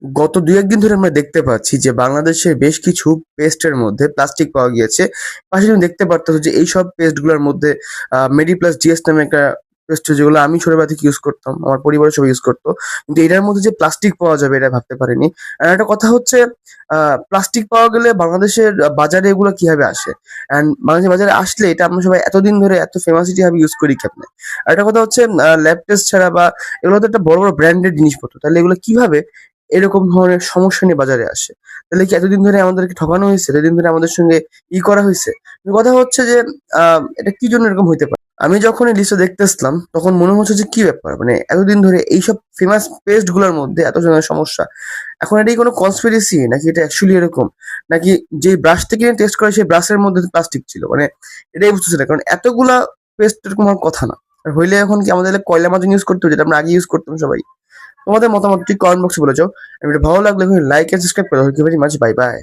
গত ২-১ দিন ধরে আমরা দেখতে পাচ্ছি যে বাংলাদেশের বেশ কিছু পেস্টের মধ্যে প্লাস্টিক পাওয়া গিয়েছে। পাশে তুমি দেখতে পারতেছো যে এইসব পেস্টগুলোর মধ্যে মেডিপ্লাস ডিএস নামে একটা পেস্ট যেগুলো আমি ছোটবেলা থেকে ইউজ করতাম, আমার পরিবারের সবাই ইউজ করতো। কিন্তু এটার মধ্যে যে প্লাস্টিক পাওয়া যাবে এটা ভাবতে পারিনি। আর একটা কথা হচ্ছে প্লাস্টিক পাওয়া গেলে বাংলাদেশের বাজারে এগুলো কিভাবে আসে? অ্যান্ড বাংলাদেশের বাজারে আসলে এটা আমরা সবাই এতদিন ধরে এত ফেমাসিটি ভাবে ইউজ করি কেমনে? আর একটা কথা হচ্ছে ল্যাব টেস্ট ছাড়া বা এগুলো তো একটা বড়, বড় ব্র্যান্ডের জিনিসপত্র। তাহলে এগুলো কিভাবে এরকম ধরনের সমস্যা নিয়ে বাজারে আসে? তাহলে কি এতদিন ধরে আমাদেরকে ঠকানো হয়েছে? এতদিন ধরে আমাদের সঙ্গে করা হয়েছে? কথা হচ্ছে যে এটা কি জন্য এরকম হইতে পারে? আমি যখন এই লিস্টটা দেখতেছিলাম তখন মনে হচ্ছে যে কি ব্যাপার? মানে এতদিন ধরে এইসব ফেমাস পেস্ট গুলোর মধ্যে এত জনের সমস্যা। এখন এটা কি কোনো কনস্পিরেসি নাকি এটা অ্যাকচুয়ালি এরকম? নাকি যে ব্রাশ থেকে টেস্ট করে সেই ব্রাশের মধ্যে প্লাস্টিক ছিল? মানে এটাই বুঝতেছি না। কারণ এতগুলা পেস্ট এরকম হওয়ার কথা না। আর হইলে এখন কি আমাদের কয়লা মাজন ইউজ করতে হবে যেটা আমরা আগে ইউজ করতাম সবাই? তোমাদের মতামত ঠিক কমেন্ট বক্সে বলে যাও। আর ভিডিও ভালো লাগলে লাইক এন্ড সাবস্ক্রাইব করে দাও। Thank you very much. Bye by.